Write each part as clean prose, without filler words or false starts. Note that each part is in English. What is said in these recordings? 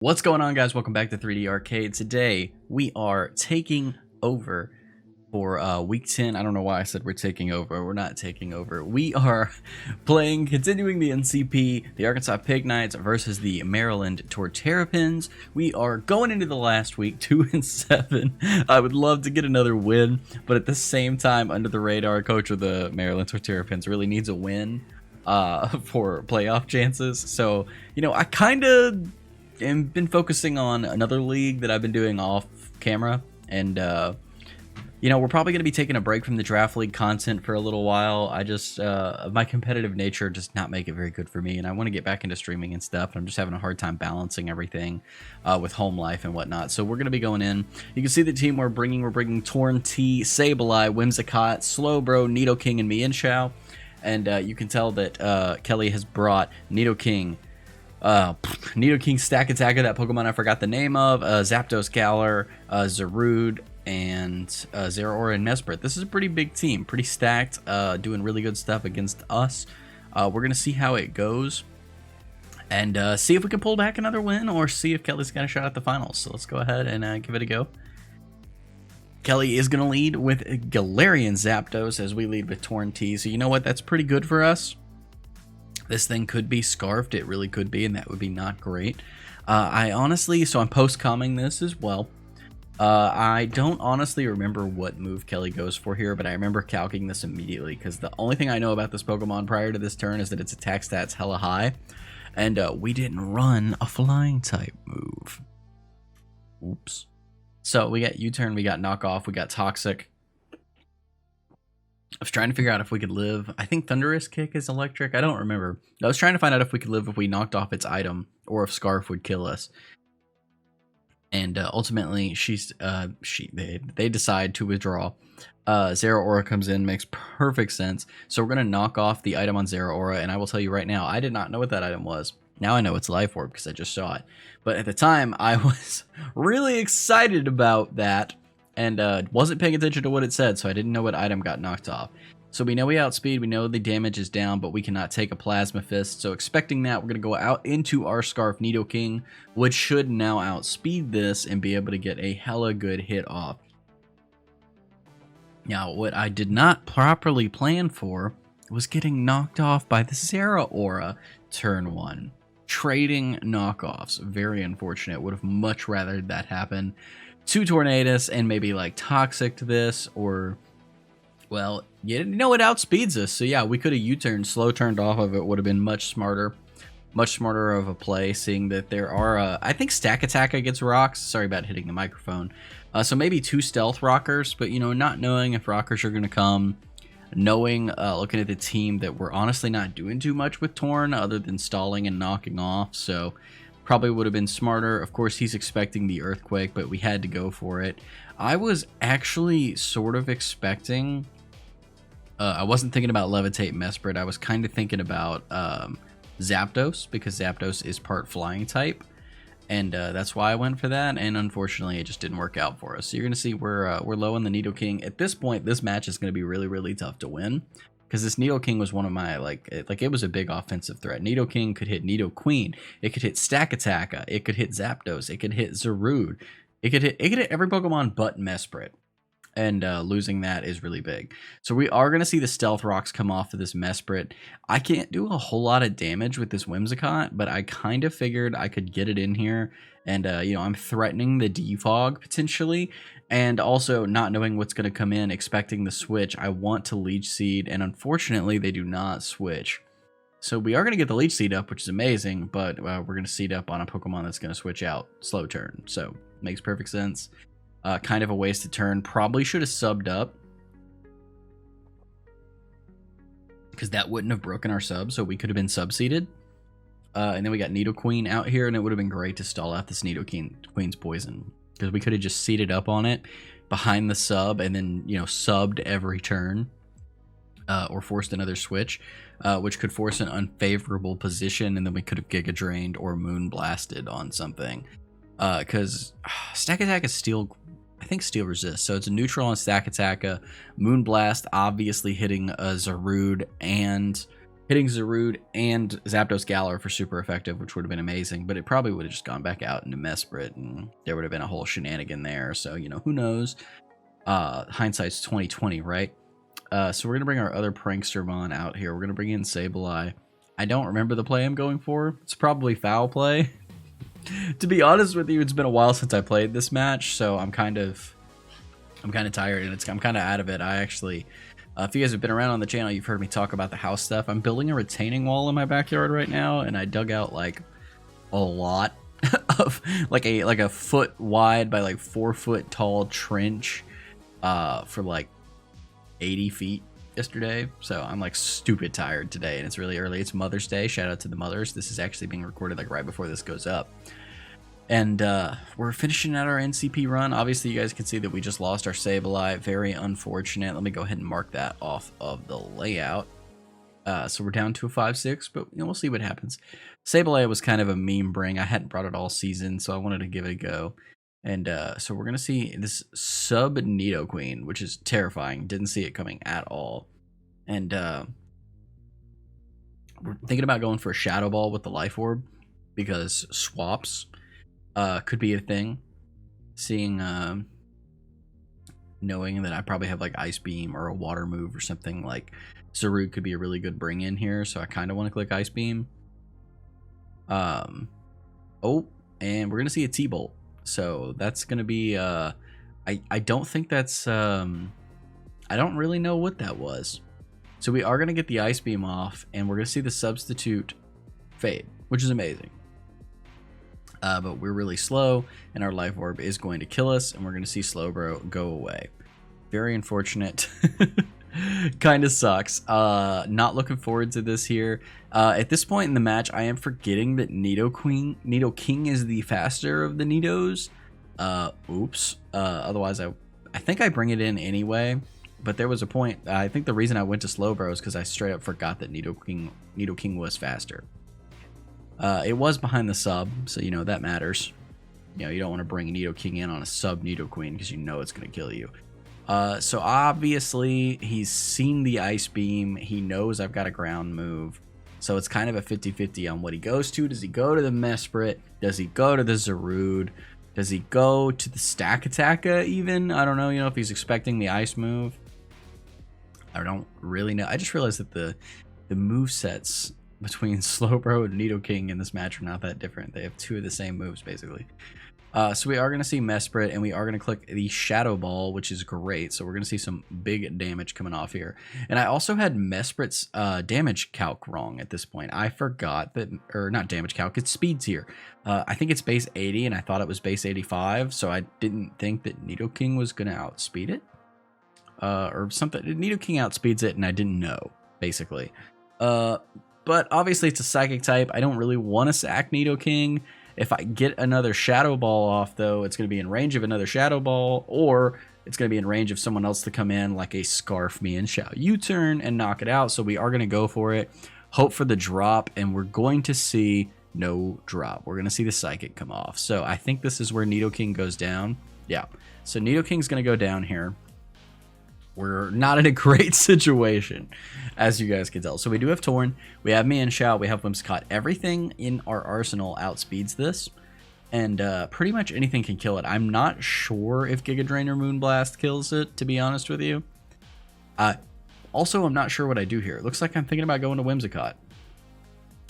What's going on, guys? Welcome back to 3D Arcade. Today we are taking over for week 10. I don't know why I said we're taking over. We're not taking over. We are continuing the NCP, the Arkansas Pigknights versus the Maryland Torterrapins. We are going into the last week, 2-7. I would love to get another win, but at the same time, Under the Radar, coach of the Maryland Torterrapins, really needs a win for playoff chances. So, you know, I kind of been focusing on another league that I've been doing off camera, and you know, we're probably going to be taking a break from the draft league content for a little while. I just my competitive nature does not make it very good for me, and I want to get back into streaming and stuff, and I'm just having a hard time balancing everything with home life and whatnot. So we're going to be going in. You can see the team we're bringing Torn T, Sableye, Whimsicott, Slowbro, Nidoking, and Mienshao. And you can tell that Kelly has brought Nidoking, Syndaxatrix, that Pokemon I forgot the name of, Zapdos, Galar, Zarude, and Zeraora and Mesprit. This is a pretty big team, pretty stacked, doing really good stuff against us. We're going to see how it goes and see if we can pull back another win or see if Kelly's got a shot at the finals. So let's go ahead and give it a go. Kelly is going to lead with Galarian Zapdos as we lead with Torn T. So you know what? That's pretty good for us. This thing could be scarfed. It really could be, and that would be not great. I honestly, so I'm post-comming this as well. I don't honestly remember what move Kelly goes for here, but I remember calcing this immediately because the only thing I know about this Pokemon prior to this turn is that its attack stats hella high, and we didn't run a flying type move. Oops. So we got U-turn, we got knockoff, we got toxic. I was trying to figure out if we could live. I think Thunderous Kick is electric. I don't remember. I was trying to find out if we could live if we knocked off its item or if Scarf would kill us. And ultimately, they decide to withdraw. Zeraora comes in, makes perfect sense. So we're going to knock off the item on Zeraora. And I will tell you right now, I did not know what that item was. Now I know it's Life Orb because I just saw it. But at the time, I was really excited about that. And wasn't paying attention to what it said, so I didn't know what item got knocked off. So we know we outspeed, we know the damage is down, but we cannot take a Plasma Fist. So expecting that, we're going to go out into our Scarf Nidoking, which should now outspeed this and be able to get a hella good hit off. Now, what I did not properly plan for was getting knocked off by the Zeraora turn 1. Trading knockoffs. Very unfortunate. Would have much rather that happen. 2 Tornadus and maybe like Toxic to this, or, well, you know, it outspeeds us. So yeah, we could have U-turned, slow turned off of it, would have been much smarter of a play, seeing that there are, I think Syndaxatrix gets rocks. Sorry about hitting the microphone. So maybe 2 Stealth Rockers, but you know, not knowing if Rockers are going to come, knowing, looking at the team that we're honestly not doing too much with Torn other than stalling and knocking off. So probably would have been smarter. Of course, he's expecting the Earthquake, but we had to go for it. I was actually sort of expecting... I wasn't thinking about Levitate Mesprit. I was kind of thinking about Zapdos, because Zapdos is part Flying type. And that's why I went for that, and unfortunately, it just didn't work out for us. So you're going to see we're low on the Nidoking. At this point, this match is going to be really, really tough to win. Because this Nidoking was one of my, it was a big offensive threat. Nidoking could hit Nidoqueen. It could hit Syndaxatrix. It could hit Zapdos. It could hit Zarude. It could hit every Pokemon but Mesprit. And losing that is really big. So we are going to see the Stealth Rocks come off of this Mesprit. I can't do a whole lot of damage with this Whimsicott, but I kind of figured I could get it in here. And, you know, I'm threatening the Defog potentially. And also not knowing what's going to come in, expecting the switch. I want to Leech Seed, and unfortunately they do not switch. So we are going to get the Leech Seed up, which is amazing, but we're going to seed up on a Pokemon that's going to switch out slow turn. So makes perfect sense. Kind of a wasted turn. Probably should have subbed up, because that wouldn't have broken our sub, so we could have been sub-seeded. And then we got Nidoqueen out here, and it would have been great to stall out this Nidoqueen's poison, because we could have just seated up on it behind the sub and then, you know, subbed every turn, or forced another switch, which could force an unfavorable position, and then we could have Giga Drained or Moon Blasted on something. Because Syndaxatrix is Steel, I think Steel Resist, so it's a neutral on Syndaxatrix. Moon Blast obviously hitting a Zarude and hitting Zarude and Zapdos Galar for super effective, which would have been amazing, but it probably would have just gone back out into Mesprit, and there would have been a whole shenanigan there. So, you know, who knows? Hindsight's 2020, right? So we're going to bring our other Prankstermon out here. We're going to bring in Sableye. I don't remember the play I'm going for. It's probably foul play. To be honest with you, it's been a while since I played this match, so I'm kind of tired, and I'm kind of out of it. I actually, if you guys have been around on the channel, you've heard me talk about the house stuff. I'm building a retaining wall in my backyard right now, and I dug out like a lot of like a foot wide by like 4 foot tall trench for like 80 feet yesterday. So I'm like stupid tired today, and it's really early. It's Mother's Day. Shout out to the mothers. This is actually being recorded like right before this goes up. And we're finishing out our NCP run. Obviously, you guys can see that we just lost our Sableye. Very unfortunate. Let me go ahead and mark that off of the layout. So we're down to a 5-6, but you know, we'll see what happens. Sableye was kind of a meme bring. I hadn't brought it all season, so I wanted to give it a go. And so we're going to see this sub Nidoqueen, which is terrifying. Didn't see it coming at all. And we're thinking about going for a Shadow Ball with the Life Orb, because swaps could be a thing. Seeing, knowing that I probably have like Ice Beam or a Water move or something, like Zarude could be a really good bring in here. So I kind of want to click Ice Beam. Oh, and we're going to see a T-Bolt. So that's going to be, I don't think that's, I don't really know what that was. So we are going to get the Ice Beam off, and we're going to see the substitute fade, which is amazing. But we're really slow, and our Life Orb is going to kill us, and we're going to see Slowbro go away. Very unfortunate. Kind of sucks. Not looking forward to this here. At this point in the match, I am forgetting that Nidoking is the faster of the Nidos. Oops. Otherwise, I think I bring it in anyway. But there was a point. I think the reason I went to Slowbro is because I straight up forgot that Nidoking was faster. It was behind the sub, so you know that matters. You know, you don't want to bring Nidoking in on a sub Nidoqueen because you know it's going to kill you. So obviously he's seen the Ice Beam. He knows I've got a ground move. So it's kind of a 50-50 on what he goes to. Does he go to the Mesprit? Does he go to the Zarude? Does he go to the Stakataka even? I don't know, you know, if he's expecting the Ice move. I don't really know. I just realized that the movesets between Slowbro and Nidoking in this match are not that different. They have two of the same moves, basically. So we are going to see Mesprit, and we are going to click the Shadow Ball, which is great. So we're going to see some big damage coming off here. And I also had Mesprit's damage calc wrong at this point. I forgot that, or not damage calc, it's speeds here. I think it's base 80, and I thought it was base 85, so I didn't think that Nidoking was going to outspeed it. Or something. Nidoking outspeeds it, and I didn't know, basically. But obviously it's a Psychic type. I don't really want to sack Nidoking. If I get another Shadow Ball off, though, it's going to be in range of another Shadow Ball, or it's going to be in range of someone else to come in, like a Scarf Me and Shao U-turn and knock it out. So we are going to go for it, hope for the drop, and we're going to see no drop. We're going to see the Psychic come off. So I think this is where Nidoking goes down. Yeah, so Nidoking's going to go down here. We're not in a great situation, as you guys can tell. So we do have Torn, we have Mienshao, we have Whimsicott. Everything in our arsenal outspeeds this, and pretty much anything can kill it. I'm not sure if Giga Drain or Moonblast kills it, to be honest with you. Also, I'm not sure what I do here. It looks like I'm thinking about going to Whimsicott.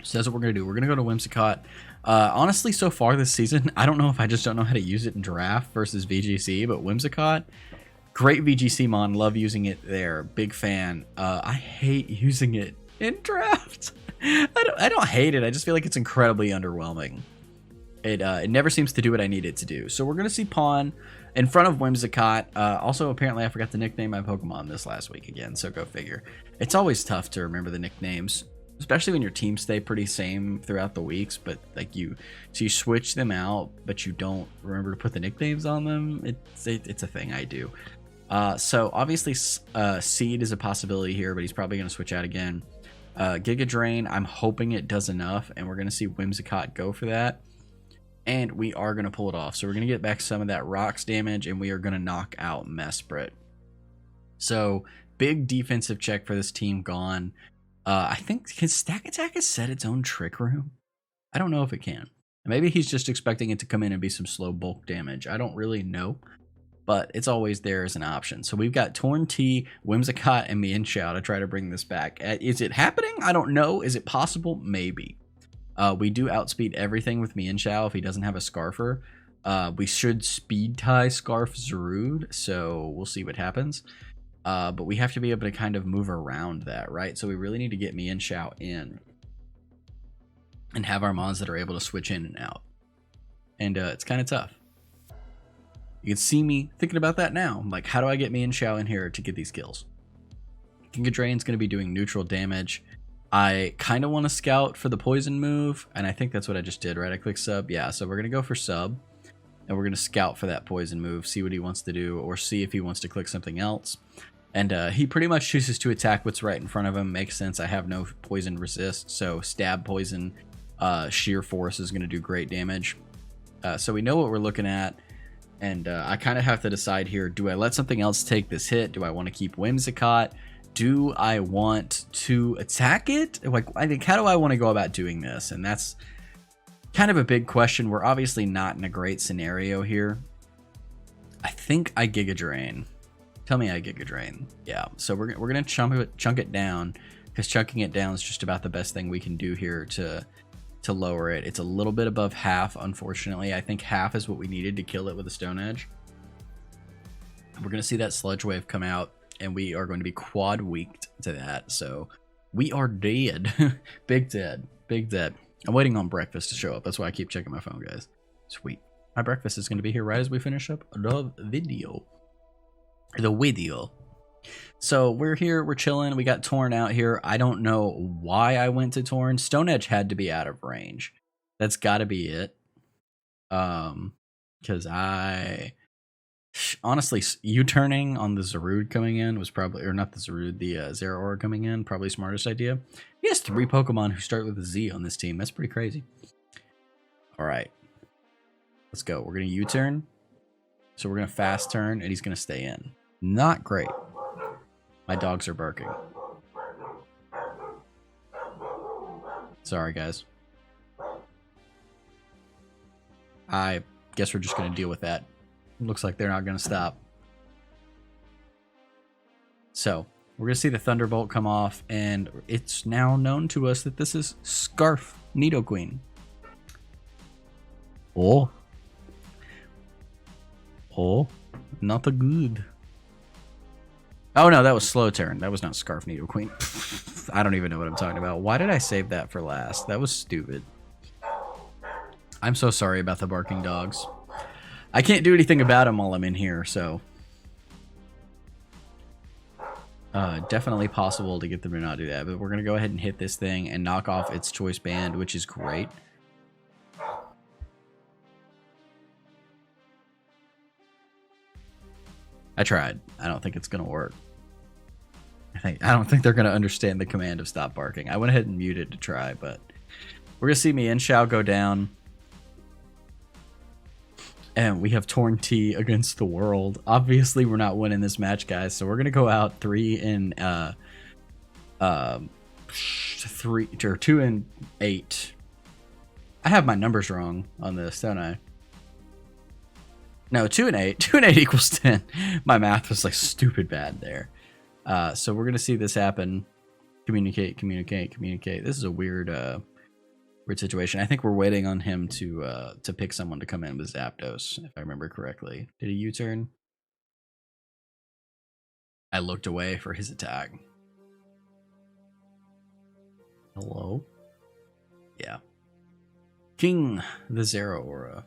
So that's what we're going to do. We're going to go to Whimsicott. Honestly, so far this season, I don't know if I just don't know how to use it in Draft versus VGC, but Whimsicott, great VGC mon, love using it there, big fan. I hate using it in Draft. I don't hate it, I just feel like it's incredibly underwhelming. It never seems to do what I need it to do. So we're gonna see Pawn in front of Whimsicott. Also, apparently I forgot to nickname my Pokemon this last week again, so go figure. It's always tough to remember the nicknames, especially when your teams stay pretty same throughout the weeks, but like you switch them out, but you don't remember to put the nicknames on them. It's a thing I do. So obviously Seed is a possibility here, but he's probably going to switch out again. Giga Drain, I'm hoping it does enough, and we're going to see Whimsicott go for that. And we are going to pull it off. So we're going to get back some of that Rocks damage, and we are going to knock out Mesprit. So big defensive check for this team gone. I think, can Stack Attack has set its own trick room? I don't know if it can. Maybe he's just expecting it to come in and be some slow bulk damage. I don't really know, but it's always there as an option. So we've got Torn T, Whimsicott, and Mienshao to try to bring this back. Is it happening? I don't know. Is it possible? Maybe. We do outspeed everything with Mienshao if he doesn't have a Scarfer. We should speed tie Scarf Zarude, so we'll see what happens. But we have to be able to kind of move around that, right? So we really need to get Mienshao in and have our mons that are able to switch in and out. And it's kind of tough. You can see me thinking about that now. I'm like, how do I get Mienshao in here to get these kills? Giga Drain's going to be doing neutral damage. I kind of want to scout for the poison move, and I think that's what I just did, right? I click sub. Yeah, so we're going to go for sub, and we're going to scout for that poison move, see what he wants to do, or see if he wants to click something else. And he pretty much chooses to attack what's right in front of him. Makes sense. I have no poison resist, so stab poison, sheer force is going to do great damage. So we know what we're looking at, and I kind of have to decide here, do I let something else take this hit? Do I want to keep Whimsicott? Do I want to attack it? Like, I think, how do I want to go about doing this? And that's kind of a big question. We're obviously not in a great scenario here. I think I Giga Drain. Tell me I Giga Drain. Yeah, so we're gonna chunk it down, because chunking it down is just about the best thing we can do here to lower it. It's a little bit above half, unfortunately. I think half is what we needed to kill it with a Stone Edge. We're gonna see that Sludge Wave come out, and we are going to be quad weaked to that. So we are dead. Big dead. Big dead. I'm waiting on breakfast to show up. That's why I keep checking my phone, guys. Sweet. My breakfast is going to be here right as we finish up the video. So we're here. We're chilling. We got Torn out here. I don't know why I went to Torn. Stone Edge had to be out of range. That's got to be it. Because honestly, U-turning on the Zarude coming in was probably, or not the Zarude, the Zeraora coming in, probably smartest idea. He has 3 Pokemon who start with a Z on this team. That's pretty crazy. All right, let's go. We're gonna U-turn, so we're gonna fast turn, and he's gonna stay in. Not great. My dogs are barking. Sorry, guys. I guess we're just gonna deal with that. Looks like they're not going to stop. So we're going to see the Thunderbolt come off, and it's now known to us that this is Scarf Nidoqueen. Oh, not a good. Oh no, that was Slow Turn. That was not Scarf Nidoqueen. I don't even know what I'm talking about. Why did I save that for last? That was stupid. I'm so sorry about the barking dogs. I can't do anything about them while I'm in here, so definitely possible to get them to not do that. But we're going to go ahead and hit this thing and knock off its Choice Band, which is great. I tried. I don't think it's going to work. I don't think they're going to understand the command of stop barking. I went ahead and muted to try, but we're going to see Mienshao go down. And we have Torn T against the world. Obviously, we're not winning this match, guys. So we're gonna go out 2 and 8. I have my numbers wrong on this, don't I? No, 2 and 8. 2 and 8 equals 10. My math was like stupid bad there. So we're gonna see this happen. Communicate. This is a weird situation. I think we're waiting on him to pick someone to come in with Zapdos, if I remember correctly. Did he U-turn? I looked away for his attack. Hello? Yeah. King the Zeraora.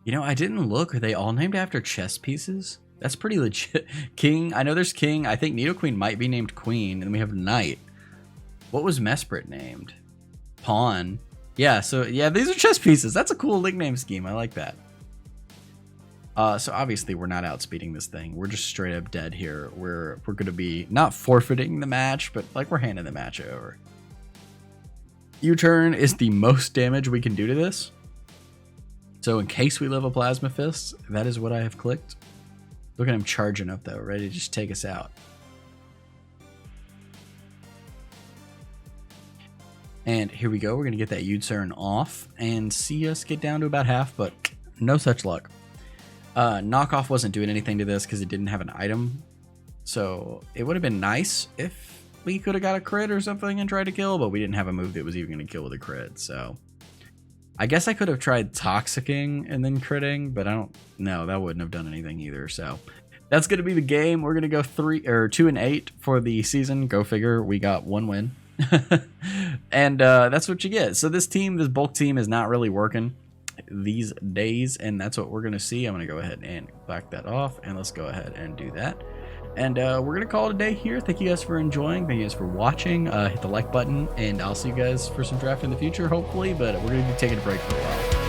You know, I didn't look. Are they all named after chess pieces? That's pretty legit. King. I know there's King. I think Nidoqueen might be named Queen. And we have Knight. What was Mesprit named? Pawn. Yeah, so yeah, these are chess pieces. That's a cool nickname scheme. I like that. So obviously we're not outspeeding this thing. We're just straight up dead here. We're going to be not forfeiting the match, but like we're handing the match over. U-turn is the most damage we can do to this. So in case we live a Plasma Fist, that is what I have clicked. Look at him charging up though, ready to just take us out. And here we go. We're going to get that U-turn off and see us get down to about half, but no such luck. Knockoff wasn't doing anything to this because it didn't have an item. So it would have been nice if we could have got a crit or something and tried to kill, but we didn't have a move that was even going to kill with a crit. So I guess I could have tried Toxicking and then critting, but I don't know. That wouldn't have done anything either. So that's going to be the game. We're going to go 2-8 for the season. Go figure. We got 1 win. And that's what you get. So this bulk team is not really working these days, and that's what we're going to see. I'm going to go ahead and back that off, and let's go ahead and do that. And we're going to call it a day here. Thank you guys for enjoying. Thank you guys for watching. Hit the like button, and I'll see you guys for some draft in the future, hopefully, but we're going to be taking a break for a while.